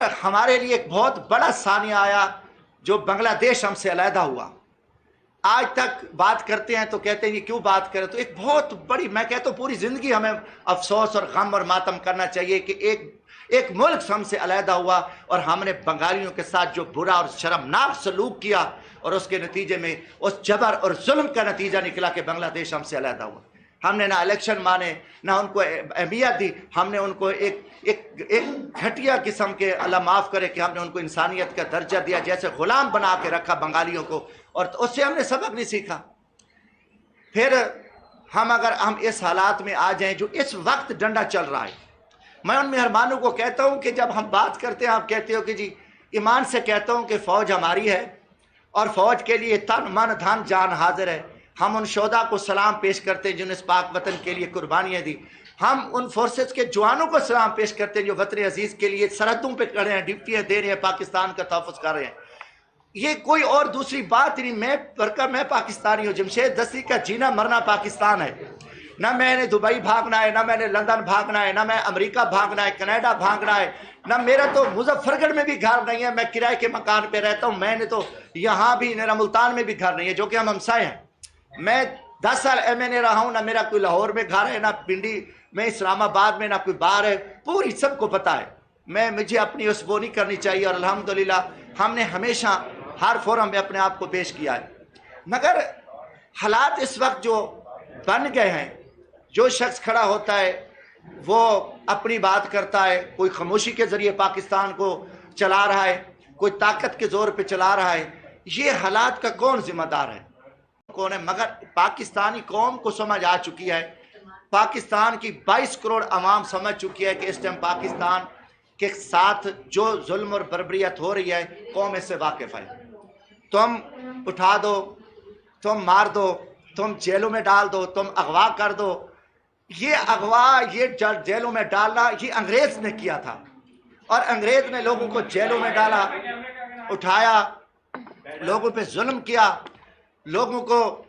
ہمارے لیے ایک بہت بڑا ثانیہ آیا جو بنگلہ دیش ہم سے علیحدہ ہوا. آج تک بات کرتے ہیں تو کہتے ہیں یہ کیوں بات کریں, تو ایک بہت بڑی, میں کہتا ہوں پوری زندگی ہمیں افسوس اور غم اور ماتم کرنا چاہیے کہ ایک ملک ہم سے علیحدہ ہوا اور ہم نے بنگالیوں کے ساتھ جو برا اور شرمناک سلوک کیا, اور اس کے نتیجے میں اس جبر اور ظلم کا نتیجہ نکلا کہ بنگلہ دیش ہم سے علیحدہ ہوا. ہم نے نہ الیکشن مانے, نہ ان کو اہمیت دی. ہم نے ان کو ایک گھٹیا قسم کے, اللہ معاف کرے کہ ہم نے ان کو انسانیت کا درجہ دیا, جیسے غلام بنا کے رکھا بنگالیوں کو, اور اس سے ہم نے سبق نہیں سیکھا. پھر اگر ہم اس حالات میں آ جائیں جو اس وقت ڈنڈا چل رہا ہے, میں ان مہربانوں کو کہتا ہوں کہ جب ہم بات کرتے ہیں آپ کہتے ہو کہ جی ایمان سے کہتا ہوں کہ فوج ہماری ہے اور فوج کے لیے تن من دھن جان حاضر ہے. ہم ان شہداء کو سلام پیش کرتے ہیں جنہوں نے اس پاک وطن کے لیے قربانیاں دی. ہم ان فورسز کے جوانوں کو سلام پیش کرتے ہیں جو وطن عزیز کے لیے سرحدوں پہ کھڑے ہیں, ڈیوٹیاں دے رہے ہیں, پاکستان کا تحفظ کر رہے ہیں. یہ کوئی اور دوسری بات نہیں. میں پاکستانی ہوں, جمشید دستی کا جینا مرنا پاکستان ہے. نہ میں نے دبئی بھاگنا ہے, نہ میں نے لندن بھاگنا ہے, نہ میں امریکہ بھاگنا ہے, کینیڈا بھاگنا ہے, نہ میرا تو مظفر گڑھ میں بھی گھر نہیں ہے, میں کرائے کے مکان پہ رہتا ہوں. میں نے تو یہاں بھی میرا ملتان میں بھی گھر نہیں ہے, جو کہ ہم ہمسائے ہیں. میں 10 سال ایم این اے رہا ہوں, نہ میرا کوئی لاہور میں گھر ہے, نہ پنڈی میں اسلام آباد میں, نہ کوئی باہر ہے. پوری سب کو پتہ ہے. مجھے اپنی اس وہ نہیں کرنی چاہیے, اور الحمدللہ ہم نے ہمیشہ ہر فورم میں اپنے آپ کو پیش کیا ہے. مگر حالات اس وقت جو بن گئے ہیں, جو شخص کھڑا ہوتا ہے وہ اپنی بات کرتا ہے, کوئی خاموشی کے ذریعے پاکستان کو چلا رہا ہے, کوئی طاقت کے زور پہ چلا رہا ہے. یہ حالات کا کون ذمہ دار ہے؟ کون ہے؟ مگر پاکستانی قوم کو سمجھ آ چکی ہے, پاکستان کی 22 کروڑ عوام سمجھ چکی ہے کہ اس ٹائم پاکستان کے ساتھ جو ظلم اور بربریت ہو رہی ہے قوم اس سے واقف ہے. تم اٹھا دو, تم مار دو, تم جیلوں میں ڈال دو, تم اغوا کر دو. یہ اغوا, یہ جیلوں میں ڈالنا, یہ انگریز نے کیا تھا, اور انگریز نے لوگوں کو جیلوں میں ڈالا, اٹھایا, لوگوں پہ ظلم کیا, لوگوں کو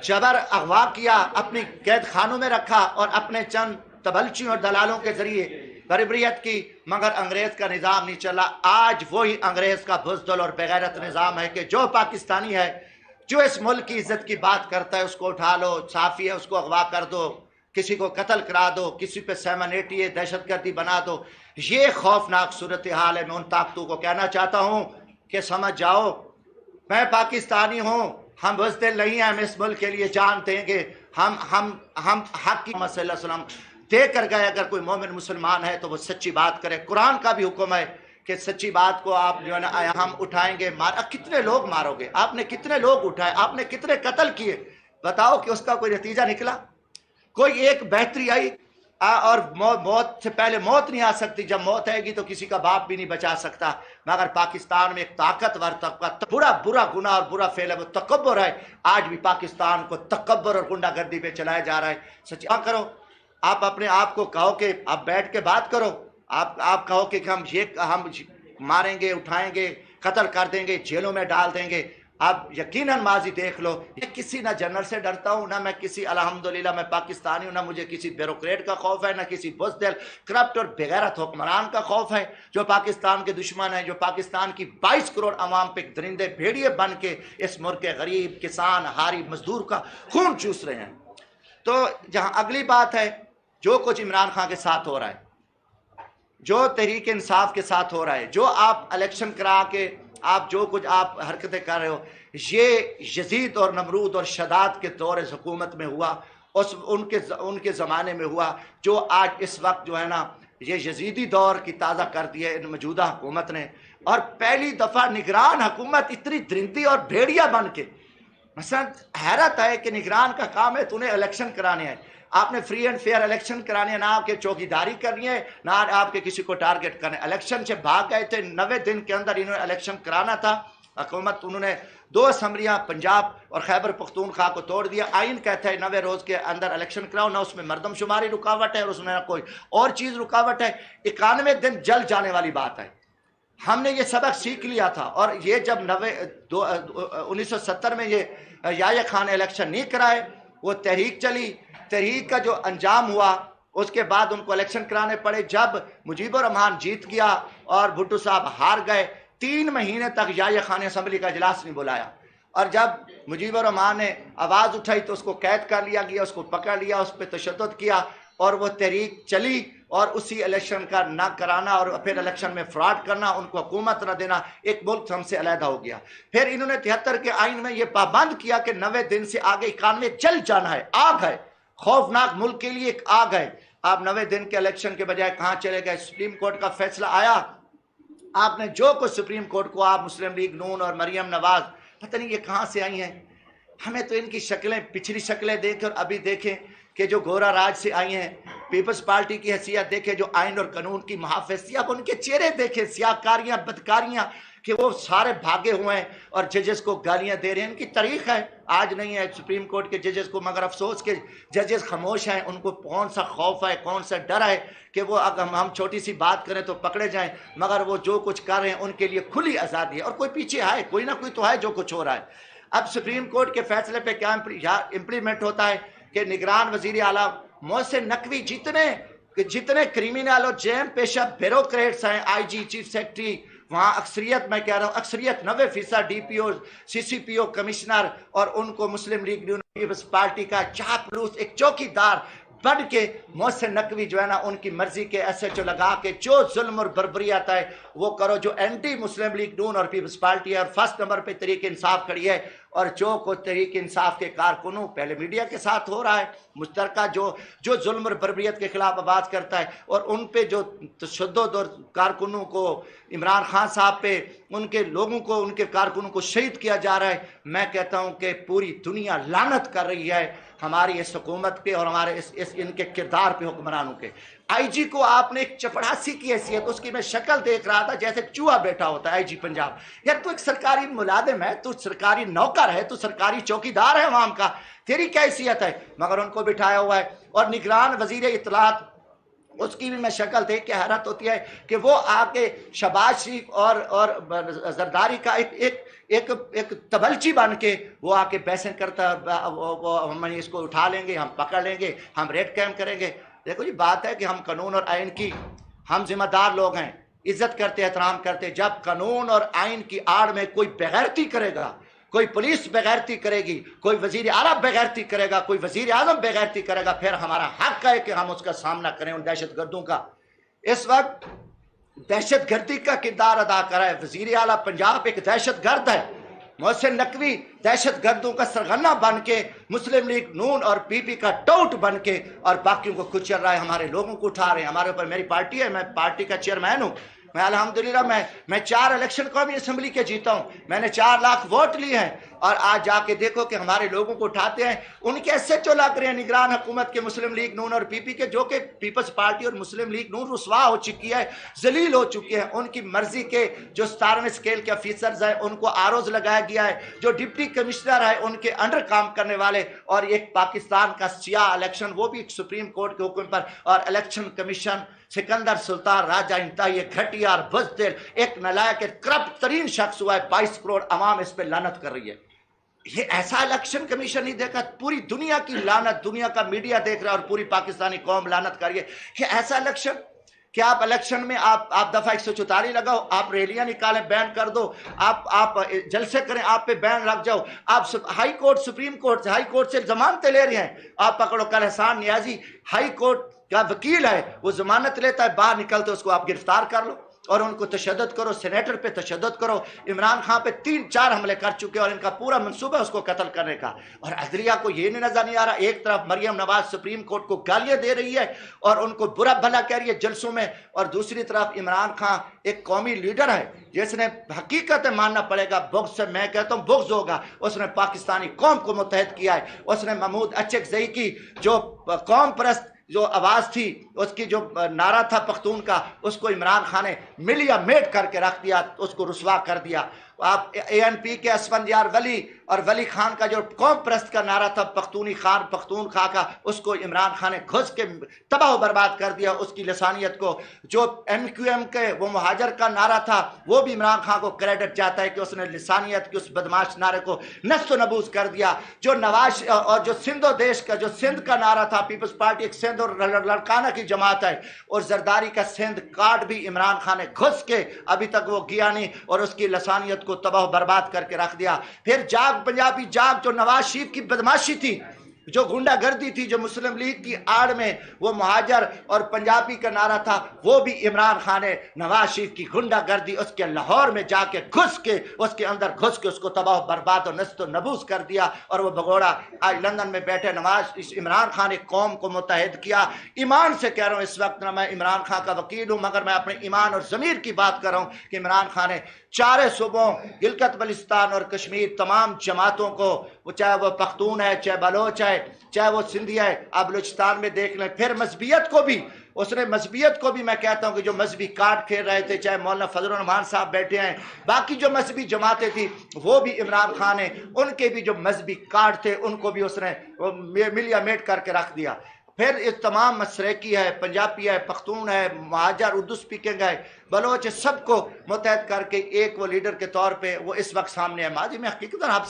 جبر اغوا کیا, اپنی قید خانوں میں رکھا, اور اپنے چند تبلچیوں اور دلالوں کے ذریعے بربریت کی. مگر انگریز کا نظام نہیں چلا. آج وہی انگریز کا بزدل اور بغیرت نظام ہے کہ جو پاکستانی ہے, جو اس ملک کی عزت کی بات کرتا ہے, اس کو اٹھا لو, صافی ہے اس کو اغوا کر دو, کسی کو قتل کرا دو, کسی پہ 780 دہشت گردی بنا دو. یہ خوفناک صورتحال ہے. میں ان طاقتوں کو کہنا چاہتا ہوں کہ سمجھ جاؤ, میں پاکستانی ہوں, ہم بزدل نہیں ہیں, ہم اس ملک کے لیے جان دیں گے. ہم حق کی صلی اللہ علیہ وسلم دے کر گئے. اگر کوئی مومن مسلمان ہے تو وہ سچی بات کرے. قرآن کا بھی حکم ہے کہ سچی بات کو آپ جو ہے نا ہم اٹھائیں گے. کتنے لوگ مارو گے آپ نے, کتنے لوگ اٹھائے آپ نے, کتنے قتل کیے, بتاؤ کہ اس کا کوئی نتیجہ نکلا؟ کوئی ایک بہتری آئی؟ اور موت سے پہلے موت نہیں آ سکتی, جب موت آئے گی تو کسی کا باپ بھی نہیں بچا سکتا. مگر پاکستان میں ایک طاقتور طبقہ, برا گناہ اور برا فعل ہے, وہ تکبر ہے. آج بھی پاکستان کو تکبر اور غنڈہ گردی پہ چلایا جا رہا ہے. سچ کرو, آپ اپنے آپ کو کہو کہ آپ بیٹھ کے بات کرو, آپ کہو کہ ہم ماریں گے, اٹھائیں گے, قتل کر دیں گے, جیلوں میں ڈال دیں گے. آپ یقیناً ماضی دیکھ لو, کسی نہ جنرل سے ڈرتا ہوں, نہ میں کسی, الحمدللہ میں پاکستانی ہوں, نہ مجھے کسی بیوروکریٹ کا خوف ہے, نہ کسی بزدل کرپٹ اور بغیرت حکمران کا خوف ہے جو پاکستان کے دشمن ہیں, جو پاکستان کی 22 کروڑ عوام پہ درندے بھیڑیے بن کے اس ملک کے غریب, کسان, ہاری, مزدور کا خون چوس رہے ہیں. تو جہاں اگلی بات ہے, جو کچھ عمران خان کے ساتھ ہو رہا ہے, جو تحریک انصاف کے ساتھ ہو رہا ہے, جو آپ الیکشن کرا کے آپ جو کچھ آپ حرکتیں کر رہے ہو, یہ یزید اور نمرود اور شداد کے دور حکومت میں ہوا, ان کے زمانے میں ہوا, جو آج اس وقت جو ہے نا یہ یزیدی دور کی تازہ کر دی ہے ان موجودہ حکومت نے. اور پہلی دفعہ نگران حکومت اتنی درندی اور بھیڑیا بن کے, مثلا حیرت ہے کہ نگران کا کام ہے, تو انہیں الیکشن کرانے ہیں, آپ نے فری اینڈ فیئر الیکشن کرانے ہیں, نہ آپ کے چوکیداری کرنی ہے, نہ آپ کے کسی کو ٹارگٹ کرنے. الیکشن سے بھاگ گئے تھے, 90 دن کے اندر انہوں نے الیکشن کرانا تھا. حکومت انہوں نے 2 اسمبلیاں پنجاب اور خیبر پختونخوا کو توڑ دیا. آئین کہتا ہے 90 روز کے اندر الیکشن کراؤ, نہ اس میں مردم شماری رکاوٹ ہے اور اس میں نہ کوئی اور چیز رکاوٹ ہے. 91 دن جل جانے والی بات ہے. ہم نے یہ سبق سیکھ لیا تھا, اور یہ جب 1970 میں یہ یحییٰ خان نے الیکشن نہیں کرائے, وہ تحریک چلی, تحریک کا جو انجام ہوا اس کے بعد ان کو الیکشن کرانے پڑے. جب مجیب الرحمان جیت گیا اور بھٹو صاحب ہار گئے. 3 مہینے تک یحییٰ خان نے اسمبلی کا اجلاس نہیں بلایا, اور جب مجیب الرحمان نے آواز اٹھائی تو اس کو قید کر لیا گیا, اس کو پکڑ لیا, اس پہ تشدد کیا, اور وہ تحریک چلی, اور اسی الیکشن کا نہ کرانا اور پھر الیکشن میں فراڈ کرنا, ان کو حکومت نہ دینا, ایک ملک ہم سے علیحدہ ہو گیا. پھر انہوں نے 73 کے آئین میں یہ پابند کیا کہ 90 دن سے آگے 91 جل جانا ہے. آگ ہے, خوفناک ملک کے لیے ایک آگ ہے. آپ 90 دن کے الیکشن کے بجائے کہاں چلے گئے؟ سپریم کورٹ کا فیصلہ آیا, آپ نے جو کچھ سپریم کورٹ کو, آپ مسلم لیگ نون اور مریم نواز, پتہ نہیں یہ کہاں سے آئی ہیں. ہمیں تو ان کی شکلیں, پچھلی شکلیں دیکھیں اور ابھی دیکھیں کہ جو گورا راج سے آئی ہیں, پیپلز پارٹی کی حیثیت دیکھیں, جو آئین اور قانون کی محافظ تھی, اب ان کے چہرے دیکھیں, سیاہکاریاں, بدکاریاں, کہ وہ سارے بھاگے ہوئے ہیں اور ججز کو گالیاں دے رہے ہیں. ان کی تاریخ ہے, آج نہیں ہے سپریم کورٹ کے ججز کو, مگر افسوس کہ ججز خاموش ہیں. ان کو کون سا خوف ہے, کون سا ڈر ہے کہ وہ اگر ہم چھوٹی سی بات کریں تو پکڑے جائیں, مگر وہ جو کچھ کر رہے ہیں ان کے لیے کھلی آزادی ہے. اور کوئی پیچھے ہے, کوئی نہ کوئی تو ہے جو کچھ ہو رہا ہے. اب سپریم کورٹ کے فیصلے پہ کیا امپلیمنٹ ہوتا ہے کہ نگران وزیر اعلیٰ محسن نقوی جتنے کریمنل اور جرم پیشہ بیوروکریٹس ہیں, آئی جی, چیف سیکرٹری, وہاں اکثریت, میں کہہ رہا ہوں اکثریت 90% ڈی پی او, سی سی پی او, کمشنر, اور ان کو مسلم لیگ پیپلز پارٹی کا چاپلوس, ایک چوکیدار بن کے محسن نقوی جو ہے نا, ان کی مرضی کے ایس ایچ او لگا کے جو ظلم اور بربریت ہے وہ کرو. جو اینٹی مسلم لیگ نون اور پیپلز پارٹی ہے, اور فرسٹ نمبر پہ تحریک انصاف کھڑی ہے, اور جو کو تحریک انصاف کے کارکنوں, پہلے میڈیا کے ساتھ ہو رہا ہے مشترکہ, جو ظلم اور بربریت کے خلاف آواز کرتا ہے, اور ان پہ جو تشدد اور کارکنوں کو, عمران خان صاحب پہ, ان کے لوگوں کو, ان کے کارکنوں کو شہید کیا جا رہا ہے. میں کہتا ہوں کہ پوری دنیا لعنت کر رہی ہے ہماری اس حکومت پہ اور ہمارے ان کے کردار پہ, حکمرانوں کے. آئی جی کو آپ نے ایک چپڑاسی کی حیثیت, اس کی میں شکل دیکھ رہا تھا جیسے چوہا بیٹھا ہوتا ہے, آئی جی پنجاب. یار تو ایک سرکاری ملازم ہے, تو سرکاری نوکر ہے, تو سرکاری چوکیدار ہے عوام کا, تیری کیا حیثیت ہے؟ مگر ان کو بٹھایا ہوا ہے. اور نگران وزیر اطلاعات, اس کی بھی میں شکل دیکھ کے حیرت ہوتی ہے کہ وہ آ کے شہباز شریف اور زرداری کا ایک تبلچی بن کے وہ آ کے بحثیں کرتا ہے, ہم اس کو اٹھا لیں گے, ہم پکڑ لیں گے, ہم ریڈ کیمپ کریں گے. دیکھو جی, بات ہے کہ ہم قانون اور آئین کی, ہم ذمہ دار لوگ ہیں, عزت کرتے, احترام کرتے. جب قانون اور آئین کی آڑ میں کوئی بغیرتی کرے گا, کوئی پولیس بغیرتی کرے گی, کوئی وزیر اعلیٰ بغیرتی کرے گا, کوئی وزیر اعظم بغیرتی کرے گا, پھر ہمارا حق ہے کہ ہم اس کا سامنا کریں ان دہشت گردوں کا. اس وقت دہشت گردی کا کردار ادا کر رہا ہے وزیر اعلیٰ پنجاب, ایک دہشت گرد ہے. محسن نقوی دہشت گردوں کا سرغنہ بن کے, مسلم لیگ نون اور پی پی کا ٹوٹ بن کے, اور باقیوں کو کچل رہا ہے, ہمارے لوگوں کو اٹھا رہے ہیں. ہمارے اوپر, میری پارٹی ہے, میں پارٹی کا چیئرمین ہوں, میں الحمدللہ میں 4 الیکشن قومی اسمبلی کے جیتا ہوں, میں نے 4 لاکھ ووٹ لیے ہیں. اور آج جا کے دیکھو کہ ہمارے لوگوں کو اٹھاتے ہیں, ان کے ایسے جو لگ رہے ہیں نگران حکومت کے, مسلم لیگ نون اور پی پی کے, جو کہ پیپلز پارٹی اور مسلم لیگ نون رسوا ہو چکی ہے, ذلیل ہو چکی ہے. ان کی مرضی کے جو 17ویں اسکیل کے افیسرز ہیں ان کو آروز لگایا گیا ہے, جو ڈپٹی کمشنر ہے ان کے انڈر کام کرنے والے, اور ایک پاکستان کا سیاہ الیکشن, وہ بھی ایک سپریم کورٹ کے حکم پر, اور الیکشن کمیشن سکندر سلطان راجہ انتہائی ایک گھٹیا اور بزدل, ایک نلائق, ایک کرپٹ ترین شخص ہوا ہے. 22 کروڑ عوام اس پہ لعنت کر رہی ہے. یہ ایسا الیکشن کمیشن نہیں دیکھا, پوری دنیا کی لعنت, دنیا کا میڈیا دیکھ رہا ہے, اور پوری پاکستانی قوم لعنت کر رہی ہے کہ ایسا الیکشن. کہ آپ الیکشن میں آپ دفعہ 144 لگاؤ, آپ ریلیاں نکالیں, بین کر دو, آپ جلسے کریں, آپ پہ بین لگ جاؤ, آپ high court, supreme court, high court سے ضمانتیں لے رہے ہیں, آپ پکڑو. کل احسان نیازی ہائی کورٹ کا وکیل ہے, وہ ضمانت لیتا ہے, باہر نکلتے اس کو آپ گرفتار کر لو, اور ان کو تشدد کرو, سینیٹر پہ تشدد کرو. عمران خان پہ 3-4 حملے کر چکے, اور ان کا پورا منصوبہ اس کو قتل کرنے کا. اور عدلیہ کو یہ نظر نہیں آ رہا, ایک طرف مریم نواز سپریم کورٹ کو گالیاں دے رہی ہے اور ان کو برا بھلا کہہ رہی ہے جلسوں میں, اور دوسری طرف عمران خان ایک قومی لیڈر ہے جس نے حقیقت ماننا پڑے گا, بغض سے, میں کہتا ہوں بغض ہوگا. اس نے پاکستانی قوم کو متحد کیا ہے, اس نے محمود اچکزئی کی جو قوم پرست جو آواز تھی, اس کی جو نعرہ تھا پختون کا, اس کو عمران خان نے ملیا میٹ کر کے رکھ دیا, اس کو رسوا کر دیا. آپ اے این پی کے اسفندیار ولی اور ولی خان کا جو قوم پرست کا نعرہ تھا پختونی خان, پختون خان کا, اس کو عمران خان نے گھس کے تباہ و برباد کر دیا, اس کی لسانیت کو. جو ایم کیو ایم کے وہ مہاجر کا نعرہ تھا, وہ بھی عمران خان کو کریڈٹ جاتا ہے کہ اس نے لسانیت کی اس بدماش نعرے کو نست و نبوز کر دیا. جو نواز اور جو سندھ و دیش کا, جو سندھ کا نعرہ تھا پیپلز پارٹی, ایک سندھ اور لڑکانہ کی کی جماعت ہے، اور زرداری کا سندھ کارڈ بھی عمران خان نے گھس کے ابھی تک وہ گیا نہیں اور اس کی لسانیت کو تباہ و برباد کر کے رکھ دیا۔ پھر جاگ پنجابی جاگ جو نواز شریف کی بدماشی تھی، جو گنڈا گردی تھی، جو مسلم لیگ کی آڑ میں وہ مہاجر اور پنجابی کا نعرہ تھا، وہ بھی عمران خان نے نواز شریف کی گنڈا گردی اس کے لاہور میں جا کے گھس کے اس کے اندر گھس کے اس کو تباہ و برباد و نست و نبوس کر دیا۔ اور وہ بگوڑا آج لندن میں بیٹھے عمران خان نے قوم کو متحد کیا۔ ایمان سے کہہ رہا ہوں، اس وقت نہ میں عمران خان کا وکیل ہوں، مگر میں اپنے ایمان اور ضمیر کی بات کر رہا ہوں کہ عمران خان نے چارے صوبوں گلگت بلتستان اور کشمیر تمام جماعتوں کو، وہ چاہے وہ پختون ہے، چاہے بلوچ ہے، چاہے وہ سندھی ہے، آپ بلوچستان میں دیکھ لیں۔ پھر مذہبیت کو بھی اس نے، مذہبیت کو بھی میں کہتا ہوں کہ جو مذہبی کارڈ کھیل رہے تھے، چاہے مولانا فضل الرحمان صاحب بیٹھے ہیں، باقی جو مذہبی جماعتیں تھیں، وہ بھی عمران خان نے ان کے بھی جو مذہبی کارڈ تھے ان کو بھی اس نے ملیا میٹ کر کے رکھ دیا۔ پھر اس تمام مسریکی ہے، پنجابی ہے، پختون ہے، مہاجر اردو سپیکنگ ہے، بلوچ ہے، سب کو متحد کر کے ایک وہ لیڈر کے طور پہ وہ اس وقت سامنے ہے۔ ماضی میں حقیقتاً آپ